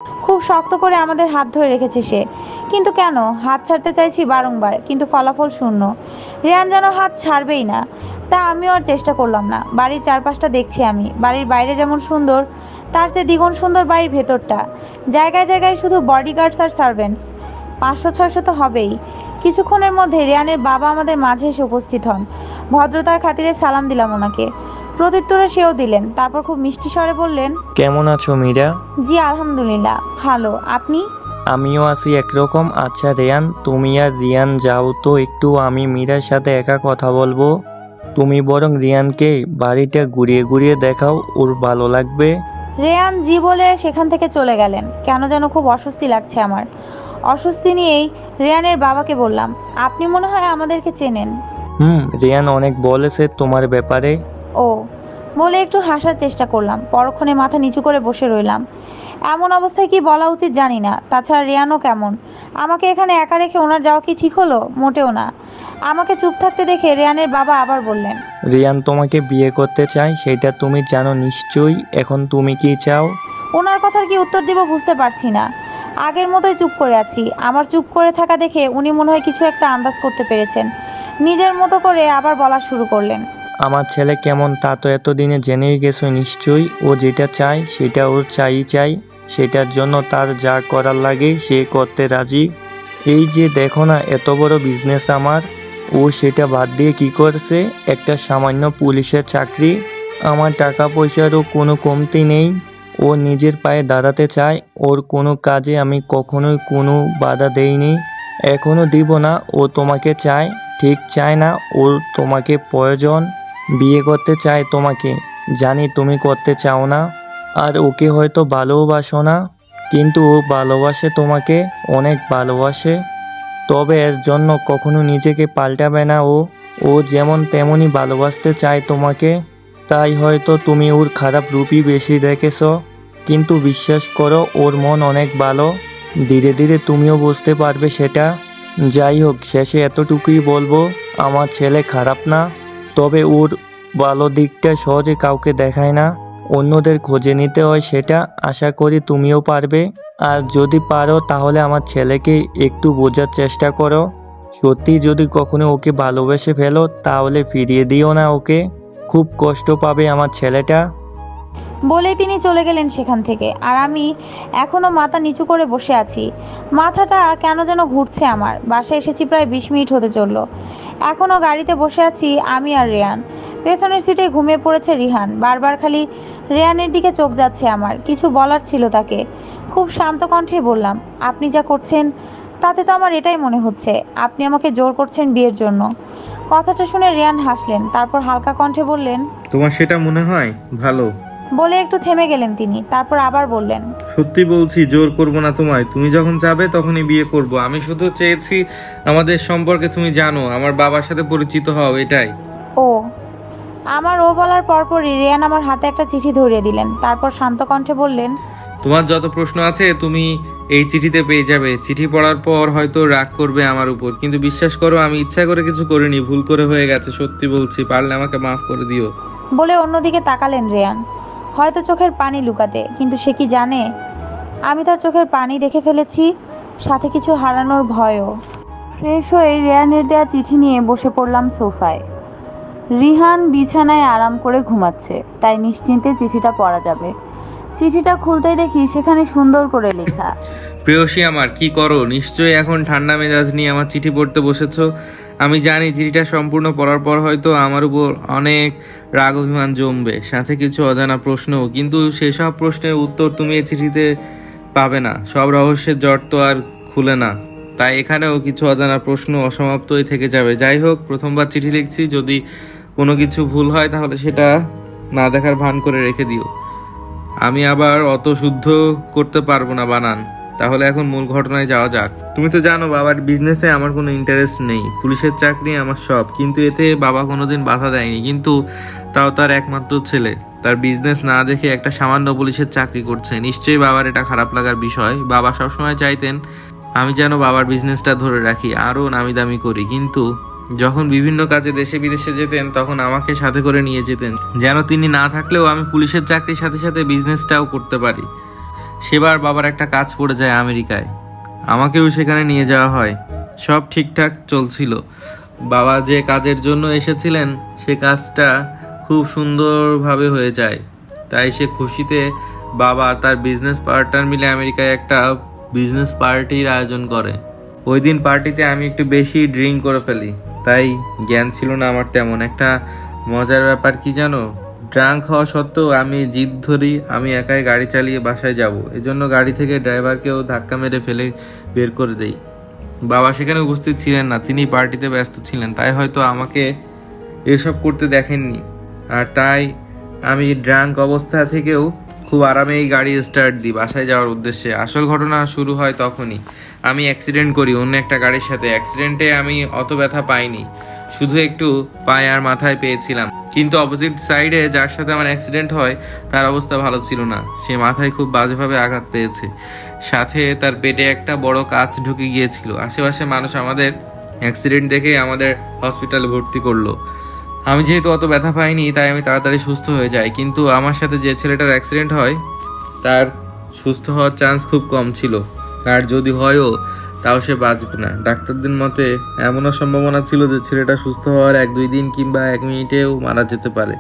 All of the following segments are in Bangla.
খুব শক্ত করে আমাদের হাত ধরে রেখেছে সে। কিন্তু কেন? হাত ছাড়তে চাইছি বারংবার, কিন্তু ফলাফল শূন্য। রেয়ান যেন হাত ছাড়বেই না। তা আমিও আর চেষ্টা করলাম না। বাড়ির চারপাশটা দেখছি আমি। বাড়ির বাইরে যেমন সুন্দর, তার চেয়ে দ্বিগুণ সুন্দর বাড়ির ভেতরটা। জায়গায় জায়গায় শুধু বডিগার্ডস আর সার্ভেন্টস। 500-600 তো হবেই। কিছুক্ষণের মধ্যে রেয়ানের বাবা আমাদের মাঝে এসে উপস্থিত হন। ভদ্রতার খাতিরে সালাম দিলাম ওনাকে। প্রত্যুত্তরে সেও দিলেন। তারপর খুব মিষ্টি স্বরে বললেন, কেমন আছো মীরা? জি আলহামদুলিল্লাহ ভালো। আপনি? আমিও আছি একরকম। আচ্ছা রেয়ান, তুমি আর রিয়ান যাও তো একটু, আমি মীরার সাথে একা কথা বলবো। তুমি বরং রিয়ানকে বাড়িটা ঘুরিয়ে ঘুরিয়ে দেখাও, ওর ভালো লাগবে। রেয়ান জি বলে সেখান থেকে চলে গেলেন। কেন যেন খুব অস্বস্তি লাগছে আমার। অস্বস্তি নিয়েই রেয়ানের বাবাকে বললাম, আপনি মনে হয় আমাদেরকে চেনেন। রিয়ান অনেক বলেছে তোমার ব্যাপারে। ও বলে একটু হাসার চেষ্টা করলাম। পরক্ষণে মাথা নিচু করে বসে রইলাম। এমন অবস্থায় কি বলা উচিত জানি না। তাছাড়া রেয়ানও কেমন। আমাকে এখানে একা রেখে ওনার যাওয়া কি ঠিক হলো? মোটেও না। আমাকে চুপ থাকতে দেখে রেয়ানের বাবা আবার বললেন, রিয়ান তোমাকে বিয়ে করতে চায়, সেটা তুমি জানো নিশ্চয়ই। এখন তুমি কি চাও? ওনার কথার কি উত্তর দিব বুঝতে পারছি না। আগের মতোই চুপ করে আছি। আমার চুপ করে থাকা দেখে উনি মনে হয় কিছু একটা আন্দাজ করতে পেরেছেন। নিজের মতো করে আবার বলা শুরু করলেন, আমার ছেলে কেমন তা তো এতদিনে জেনেই গেছো নিশ্চয়ই। ও যেটা চায় সেটা ওর চাই। সেটার জন্য তার যা করার লাগে সে করতে রাজি। এই যে দেখো না, এত বড় বিজনেস আমার। ও সেটা বাদ দিয়ে কি করছে? একটা সামান্য পুলিশের চাকরি। আমার টাকা পয়সারও কোনো কমতি নেই। ও নিজের পায়ে দাঁড়াতে চায়। ওর কোনো কাজে আমি কখনোই কোনো বাধা দেইনি, এখনও দিব না। ও তোমাকে চায়, ঠিক চায় না, ওর তোমাকে প্রয়োজন। বিয়ে করতে চায় তোমাকে, জানি তুমি করতে চাও না। আর ওকে হয়তো ভালোবাসো না, কিন্তু ও ভালোবাসে তোমাকে, অনেক ভালোবাসে। তবে এর জন্য কখনো নিজেকে পাল্টাবে না ও। ও যেমন তেমনই ভালোবাসতে চায় তোমাকে। তাই হয়তো তুমি ওর খারাপ রূপই বেশি দেখেছ, কিন্তু বিশ্বাস করো ওর মন অনেক ভালো। ধীরে ধীরে তুমিও বুঝতে পারবে সেটা। যাই হোক, শেষে এতটুকুই বলবো, আমার ছেলে খারাপ না, তবে ওর ভালো দিকটা সহজে কাউকে দেখায় না। অন্যদের খোঁজে নিতে হয় সেটা। আশা করি তুমিও পারবে। আর যদি পারো তাহলে আমার ছেলেকে একটু বোঝার চেষ্টা করো। সত্যি যদি কখনো ওকে ভালোবেসে ফেলো তাহলে ফিরিয়ে দিও না ওকে। খুব কষ্ট পাবে আমার ছেলেটা। বলেই তিনি চলে গেলেন সেখান থেকে। আর আমি এখনো মাথা নিচু করে বসে আছি। মাথাটা কেন যেন ঘুরছে আমার। বাসায় এসেছি প্রায় 20 মিনিট হতে চললো। এখনো গাড়িতে বসে আছি আমি আর রেয়ান। পেছনের সিটে ঘুমিয়ে পড়েছে রিহান। বারবার খালি রেয়ানের দিকে চোখ যাচ্ছে আমার। কিছু বলার ছিল তাকে। খুব শান্ত কণ্ঠে বললাম, আপনি যা করছেন তাতে তো আমার এটাই মনে হচ্ছে আপনি আমাকে জোর করছেন বিয়ের জন্য। কথাটা শুনে রেয়ান হাসলেন। তারপর হালকা কণ্ঠে বললেন, তোমার সেটা মনে হয়? ভালো। বলে একটু থেমে গেলেন তিনি। তারপর আবার বললেন, সত্যি বলছি, জোর করব না তোমায়। তুমি যখন চাবে তখনই বিয়ে করব। আমি শুধু চেয়েছি আমাদের সম্পর্কে তুমি জানো, আমার বাবার সাথে পরিচিত হও, এটাই। ও। আমার ও বলার পরপরই রেয়ান আমার হাতে একটা চিঠি ধরিয়ে দিলেন। তারপর শান্ত কণ্ঠে বললেন, তোমার যত প্রশ্ন আছে তুমি এই চিঠিতে পেয়ে যাবে। চিঠি পড়ার পর হয়তো রাগ করবে আমার উপর, কিন্তু বিশ্বাস করো আমি ইচ্ছা করে কিছু করিনি, ভুল করে হয়ে গেছে। সত্যি বলছি, পারলে আমাকে মাফ করে দিও। বলে অন্যদিকে তাকালেন রেয়ান, হয়তো চোখের পানি লুকাতে। কিন্তু সে কি জানে আমি তার চোখের পানি দেখে ফেলেছি, সাথে কিছু হারানোর ভয়ও। ফ্রেশ হয়ে রেয়ানের দেয়া চিঠি নিয়ে বসে পড়লাম সোফায়। রিহান বিছানায় আরাম করে ঘুমাচ্ছে, তাই নিশ্চিন্তে চিঠিটা পড়া যাবে। চিঠিটা খুলতেই দেখি সেখানে সুন্দর করে লেখা, প্রেয়সী আমার, কি করো? নিশ্চয়ই এখন ঠান্ডা মেজাজ নিয়ে আমার চিঠি পড়তে বসেছো। আমি জানি চিঠিটা সম্পূর্ণ পড়ার পর হয়তো আমার উপর অনেক রাগ অভিমান জমবে, সাথে কিছু অজানা প্রশ্নও। কিন্তু সেসব প্রশ্নের উত্তর তুমি এই চিঠিতে পাবে না। সব রহস্যের জট তো আর খুলে না, তাই এখানেও কিছু অজানা প্রশ্ন অসমাপ্তই থেকে যাবে। যাই হোক, প্রথমবার চিঠি লিখছি, যদি কোনো কিছু ভুল হয় তাহলে সেটা না দেখার ভান করে রেখে দিও। আমি আবার অত শুদ্ধ করতে পারবো না বানান। তাহলে এখন মূল ঘটনায় যাওয়া যাক। তুমি তো জানো বাবার বিজনেসে আমার কোনো ইন্টারেস্ট নেই। পুলিশের চাকরি আমার সব, কিন্তু এতে বাবা কোনোদিন বাধা দেয়নি। কিন্তু তাও তার একমাত্র ছেলে তার বিজনেস না দেখে একটা সামান্য পুলিশের চাকরি করছে। নিশ্চয়ই বাবার এটা খারাপ লাগার বিষয়। বাবা সবসময় চাইতেন আমি যেন বাবার বিজনেসটা ধরে রাখি, আরও নামি দামি করি। কিন্তু যখন বিভিন্ন কাজে দেশে বিদেশে যেতেন তখন আমাকে সাথে করে নিয়ে যেতেন, যেন তিনি না থাকলেও আমি পুলিশের চাকরির সাথে সাথে বিজনেসটাও করতে পারি। সেবার বাবার একটা কাজ পড়ে যায় আমেরিকায়, আমাকেও সেখানে নিয়ে যাওয়া হয়। সব ঠিকঠাক চলছিল। বাবা যে কাজের জন্য এসেছিলেন সে কাজটা খুব সুন্দরভাবে হয়ে যায়। তাই সে খুশিতে বাবা তার বিজনেস পার্টনার মিলে আমেরিকায় একটা বিজনেস পার্টির আয়োজন করে। ওই দিন পার্টিতে আমি একটু বেশি ড্রিঙ্ক করে ফেলি, তাই জ্ঞান ছিল না আমার তেমন। একটা মজার ব্যাপার কি জানো, ড্রাঙ্ক হওয়া সত্ত্বেও আমি জিদ ধরি আমি একাই গাড়ি চালিয়ে বাসায় যাব। এজন্য গাড়ি থেকে ড্রাইভারকেও ধাক্কা মেরে ফেলে বের করে দেই। বাবা সেখানে উপস্থিত ছিলেন না, তিনি পার্টিতে ব্যস্ত ছিলেন, তাই হয়তো আমাকে এসব করতে দেখেননি। আর তাই আমি ড্রাঙ্ক অবস্থা থেকেও খুব আরামেই গাড়ি স্টার্ট দিই বাসায় যাওয়ার উদ্দেশ্যে। আসল ঘটনা শুরু হয় তখনই। আমি অ্যাক্সিডেন্ট করি অন্য একটা গাড়ির সাথে। অ্যাক্সিডেন্টে আমি অত ব্যথা পাইনি, শুধু একটু পায়ে আর মাথায় পেয়েছিলাম। কিন্তু অপোজিট সাইডে যার সাথে আমার অ্যাক্সিডেন্ট হয় তার অবস্থা ভালো ছিল না। সে মাথায় খুব বাজেভাবে আঘাত পেয়েছে, সাথে তার পেটে একটা বড় কাঁচ ঢুকে গিয়েছিল। আশেপাশে মানুষ আমাদের অ্যাক্সিডেন্ট দেখে আমাদের হসপিটালে ভর্তি করলো। আমি যেহেতু অত ব্যথা পাইনি তাই আমি তাড়াতাড়ি সুস্থ হয়ে যাই। কিন্তু আমার সাথে যে ছেলেটার অ্যাক্সিডেন্ট হয় তার সুস্থ হওয়ার চান্স খুব কম ছিল, আর যদি হয়ও তাও সে বাঁচবে না। ডাক্তারদের মতে এমনও সম্ভাবনা ছিল যে ছেলেটা সুস্থ হওয়ার 1-2 দিন কিংবা 1 মিনিটেও মারা যেতে পারে।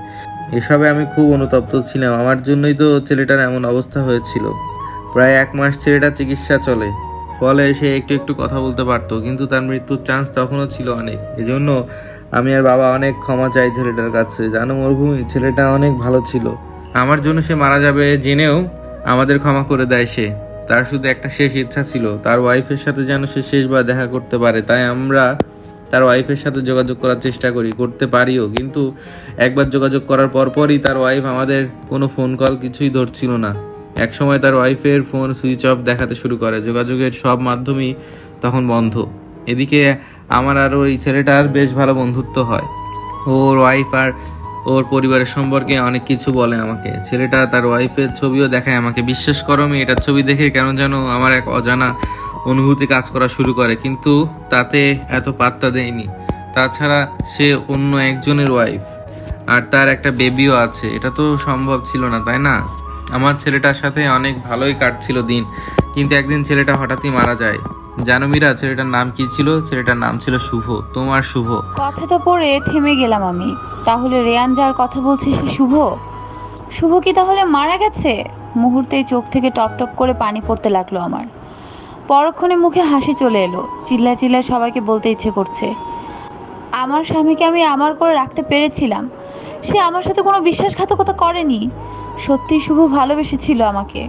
এসবে আমি খুব অনুতপ্ত ছিলাম। আমার জন্যই তো ছেলেটার এমন অবস্থা হয়েছিল। প্রায় 1 মাস ছেলেটার চিকিৎসা চলে, ফলে সে একটু একটু কথা বলতে পারতো, কিন্তু তার মৃত্যুর চান্স তখনও ছিল অনেক। এজন্য আমি আর বাবা অনেক ক্ষমা চাই ছেলেটার কাছে। জানো মরুভূমি, ছেলেটা অনেক ভালো ছিল। আমার জন্য সে মারা যাবে জেনেও আমাদের ক্ষমা করে দেয় সে। তার শুধু একটা শেষ ইচ্ছা ছিল, তার ওয়াইফের সাথে যেন সে শেষবার দেখা করতে পারে। তাই আমরা তার ওয়াইফের সাথে যোগাযোগ করার চেষ্টা করি, করতে পারিও। কিন্তু একবার যোগাযোগ করার পরপরই তার ওয়াইফ আমাদের কোনো ফোন কল কিছুই ধরছিল না। একসময় তার ওয়াইফের ফোন সুইচ অফ দেখাতে শুরু করে, যোগাযোগের সব মাধ্যমই তখন বন্ধ। এদিকে আমার আর ওই ছেলেটার বেশ ভালো বন্ধুত্ব হয়। ওর ওয়াইফ আর ওর পরিবারের সম্পর্কে অনেক কিছু বলে আমাকে। ছেলেটা তার ওয়াইফের ছবিও দেখায় আমাকে। বিশ্বাস করো, আমি এটার ছবি দেখে কেন যেন আমার এক অজানা অনুভূতি কাজ করা শুরু করে, কিন্তু তাতে এত পাত্তা দেয়নি। তাছাড়া সে অন্য একজনের ওয়াইফ, আর তার একটা বেবিও আছে। এটা তো সম্ভব ছিল না, তাই না? আমার ছেলেটার সাথে অনেক ভালোই কাটছিল দিন, কিন্তু একদিন ছেলেটা হঠাৎই মারা যায়। জানো মীরা, ছেলেটার নাম কি ছিল? ছেলেটার নাম ছিল শুভ। তোমার শুভ। কথাটা পড়ে থেমে গেলাম আমি। তাহলে রেয়ান যার কথা বলছে সে শুভ? শুভ কি তাহলে মারা গেছে? মুহূর্তেই চোখ থেকে টপ টপ করে পানি পড়তে লাগলো আমার। পরক্ষণে মুখে হাসি চলে এলো। চিল্লায় চিল্লায় সবাইকে বলতে ইচ্ছে করছে, আমার স্বামীকে আমি আমার করে রাখতে পেরেছিলাম। সে আমার সাথে কোনো বিশ্বাসঘাতকতা করেনি। সত্যি শুভ ভালোবেসেছিল আমাকে।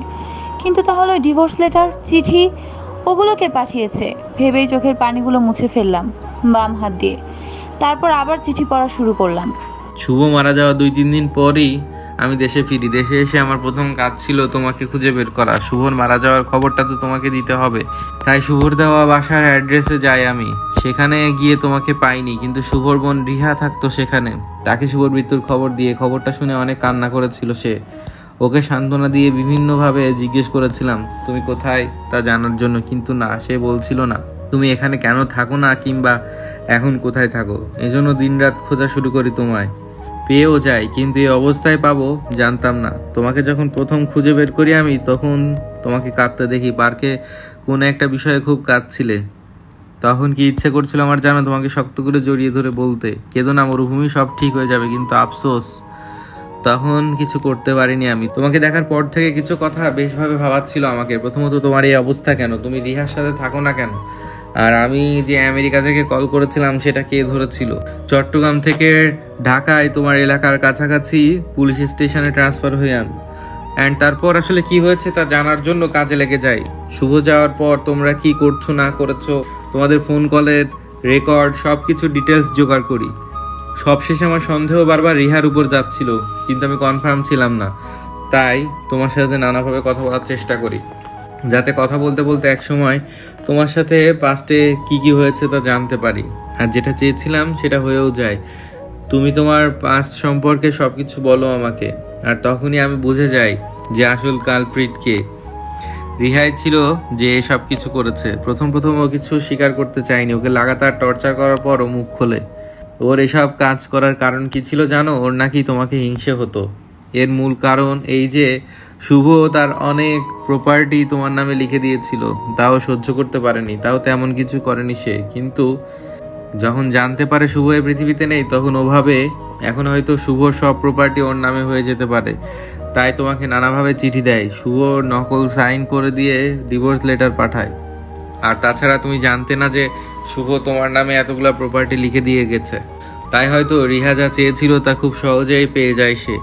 কিন্তু তাহলে ডিভোর্স লেটার, চিঠি, ওগুলো কে পাঠিয়েছে? ভেবেই চোখের পানিগুলো মুছে ফেললাম বাম হাত দিয়ে। তারপর আবার চিঠি পড়া শুরু করলাম। শুভ মারা যাওয়া 2-3 দিন পরই আমি দেশে ফিরি। দেশে এসে আমার প্রথম কাজ ছিল তোমাকে খুঁজে বের করা। শুভর মারা যাওয়ার খবরটা তো তোমাকে দিতে হবে, তাই শুভর দেওয়া বাসার অ্যাড্রেসে যাই আমি। সেখানে গিয়ে তোমাকে পাইনি, কিন্তু শুভর বোন রিহা থাকতো সেখানে। তাকে শুভর মৃত্যুর খবর দিয়ে, খবরটা শুনে অনেক কান্না করেছিল সে। ওকে সান্ত্বনা দিয়ে বিভিন্নভাবে জিজ্ঞেস করেছিলাম তুমি কোথায় তা জানার জন্য, কিন্তু না, সে বলছিল না। তুমি এখানে কেন থাকো না, কিংবা এখন কোথায় থাকো। এজন্য দিনরাত খোঁজা শুরু করি তোমায়। পেয়েও যাই, কিন্তু এই অবস্থায় পাবো জানতাম না। তোমাকে যখন প্রথম খুঁজে বের করি আমি, তখন তোমাকে কাঁদতে দেখি। পার্কে কোনো একটা বিষয়ে খুব কাঁদছিলে। তখন কি ইচ্ছে করছিল আমার জানো? তোমাকে শক্ত করে জড়িয়ে ধরে বলতে, কেঁদো না মরুভূমি, সব ঠিক হয়ে যাবে। কিন্তু আফসোস, তখন কিছু করতে পারিনি আমি। তোমাকে দেখার পর থেকে কিছু কথা বেশভাবে ভাবাচ্ছিল আমাকে। প্রথমত, তোমার এই অবস্থা কেন? তুমি রিহার সাথে থাকো না কেন? আর আমি যে আমেরিকা থেকে কল করেছিলাম সেটা কে ধরেছিল? চট্টগ্রাম থেকে ঢাকায় তোমার এলাকার কাছাকাছি পুলিশ স্টেশনে ট্রান্সফার হয়ে আমি। অ্যান্ড তারপর আসলে কি হয়েছে তা জানার জন্য কাজে লেগে যাই। শুভ যাওয়ার পর তোমরা কি করছো না করেছো, তোমাদের ফোন কলের রেকর্ড, সব কিছু ডিটেলস জোগাড় করি। সবশেষে আমার সন্দেহ বারবার রিহার উপর যাচ্ছিল, কিন্তু আমি কনফার্ম ছিলাম না। তাই তোমার সাথে নানাভাবে কথা বলার চেষ্টা করি, যাতে কথা বলতে বলতে একসময় তোমার সাথে পাস্টে কি কি হয়েছে তা জানতে পারি। আর যেটা চেয়েছিলাম সেটা হয়েও যায়। তুমি তোমার পাস্ট সম্পর্কে সবকিছু বলো আমাকে, আর তখনই আমি বুঝে যাই যে আসল কালপ্রিট কে। রিহাই ছিল যে সব কিছু করেছে। প্রথম ও কিছু স্বীকার করতে চায়নি। ওকে লাগাতার টর্চার করার পর ও মুখ খোলে। ওর এসব কাজ করার কারণ কি ছিল জানো? ওর নাকি তোমাকে হিংসে হতো। এর মূল কারণ এই যে শুভ তার অনেক প্রপার্টি তোমার নামে লিখে দিয়েছিল, তাও সহ্য করতে পারেনি, তাও তেমন কিছু করেনি সে। কিন্তু যখন জানতে পারে শুভ এই পৃথিবীতে নেই, তখন ও ভাবে এখন হয়তো শুভ সব প্রপার্টি ওর নামে হয়ে যেতে পারে, তাই তোমাকে নানাভাবে চিঠি দেয়। শুভ নকল সাইন করে দিয়ে ডিভোর্স লেটার পাঠায়। আর তাছাড়া তুমি জানতে না যে শুভ তোমার নামে এতগুলা প্রপার্টি লিখে দিয়ে গেছে, তাই হয়তো রিহা যা চেয়েছিল তা খুব সহজেই পেয়ে যায় সে।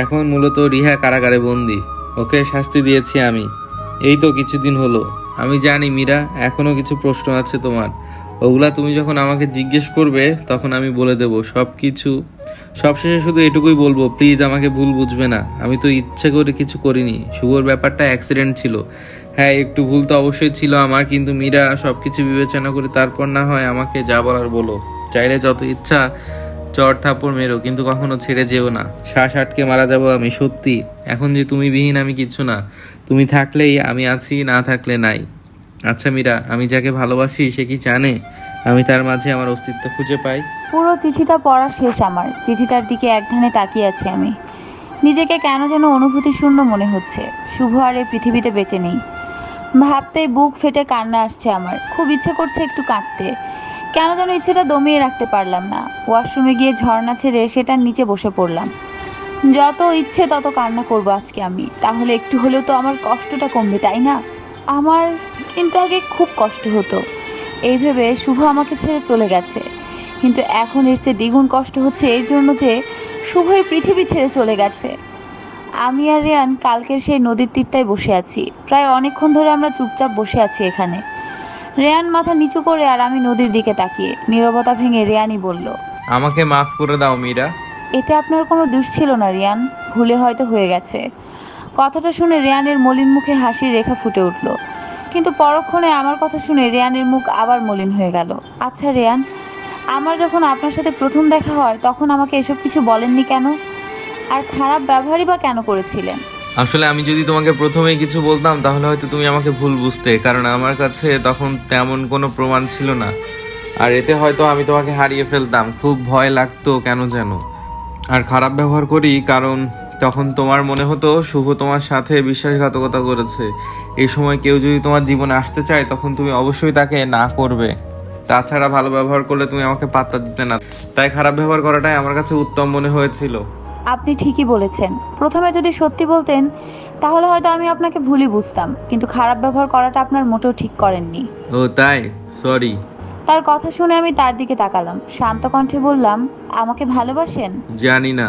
এখন মূলত রিহা কারাগারে বন্দি, ওকে শাস্তি দিয়েছি আমি, এই তো কিছুদিন হলো। আমি জানি মীরা, এখনো কিছু প্রশ্ন আছে তোমার, ওগুলা তুমি যখন আমাকে জিজ্ঞেস করবে তখন আমি বলে দেব সব কিছু। সবশেষে শুধু এটুকুই বলবো, প্লিজ আমাকে ভুল বুঝবে না, আমি তো ইচ্ছে করে কিছু করিনি। শুভর ব্যাপারটা অ্যাক্সিডেন্ট ছিল, হ্যাঁ একটু ভুল তো অবশ্যই ছিল আমার, কিন্তু মীরা সবকিছু বিবেচনা করে তারপর না হয় আমাকে যা বলার বলো। চাইলে যত ইচ্ছা চর থাপ্পড় মেরো, কিন্তু কখনো ছেড়ে যেও না। শ্বাস আটকে মারা যাবো আমি, সত্যি। এখন যে তুমি বিহীন আমি কিছু না, তুমি থাকলেই আমি আছি, না থাকলে নাই। আচ্ছা মীরা, আমি যাকে ভালোবাসি সে কি জানে আমি তার মাঝে আমার অস্তিত্ব খুঁজে পাই? পুরো চিঠিটা পড়া শেষ আমার। চিঠিটার দিকে একধানে তাকিয়ে আছি আমি। নিজেকে কেন যেন অনুভূতি শূন্য মনে হচ্ছে। শুভ আর এই পৃথিবীতে বেঁচে নেই। ভাবতেই বুক ফেটে কান্না আসছে আমার। খুব ইচ্ছে করছে একটু কাঁদতে, কেন যেন ইচ্ছেটা দমিয়ে রাখতে পারলাম না। ওয়াশরুমে গিয়ে ঝর্ণা ছেড়ে সেটার নিচে বসে পড়লাম। যত ইচ্ছে তত কান্না করবো আজকে আমি, তাহলে একটু হলেও তো আমার কষ্টটা কমবে, তাই না? আমার কিন্তু আগে খুব কষ্ট হতো এই ভেবে শুভ আমাকে ছেড়ে চলে গেছে, কিন্তু এখন এর চেয়ে দ্বিগুণ কষ্ট হচ্ছে এই জন্য যে শুভ এই পৃথিবী ছেড়ে চলে গেছে। আমি আর রেয়ান কালকের সেই নদীর তীরটায় বসে আছি। প্রায় অনেকক্ষণ ধরে আমরা চুপচাপ বসে আছি এখানে। রেয়ান মাথা নিচু করে আর আমি নদীর দিকে তাকিয়ে। নীরবতা ভেঙে রেয়ানই বলল, আমাকে মাফ করে দাও মীরা। এতে আপনার কোনো দোষ ছিল না রিয়ান, ভুলে হয়তো হয়ে গেছে। কথাটা শুনে রেয়ানের মলিন মুখে হাসির রেখা ফুটে উঠল, কিন্তু পরক্ষণে আমার কথা শুনে রেয়ানের মুখ আবার মলিন হয়ে গেল। আচ্ছা রেয়ান, আমার যখন আপনার সাথে প্রথম দেখা হয় তখন আমাকে এসব কিছু বলেননি কেন? আর খারাপ ব্যবহারই বা কেন করেছিলেন? আসলে আমি যদি তোমাকে প্রথমেই কিছু বলতাম তাহলে হয়তো তুমি আমাকে ভুল বুঝতে, কারণ আমার কাছে তখন তেমন কোনো প্রমাণ ছিল না। আর এতে হয়তো আমি তোমাকে হারিয়ে ফেলতাম, খুব ভয় লাগতো কেন যেন। আর খারাপ ব্যবহার করি কারণ তখন তোমার মনে হতো শুভ তোমার সাথে বিশ্বাসঘাতকতা করেছে। এই সময় কেউ যদি তোমার জীবনে আসতে চায় তখন তুমি অবশ্যই তাকে না করবে। তাছাড়া ভালো ব্যবহার করলে তুমি আমাকে পাত্তা দিতে না, তাই খারাপ ব্যবহার করাটাই আমার কাছে উত্তম মনে হয়েছিল। আপনি ঠিকই বলেছেন, প্রথমে যদি সত্যি বলতেন তাহলে হয়তো আমি আপনাকে ভুলই বুঝতাম, কিন্তু খারাপ ব্যবহার করাটা আপনার মোটেও ঠিক করেননি। ও তাই? সরি। তার কথা শুনে আমি তার দিকে তাকালাম। শান্ত কণ্ঠে বললাম, আমাকে ভালোবাসেন? জানি না।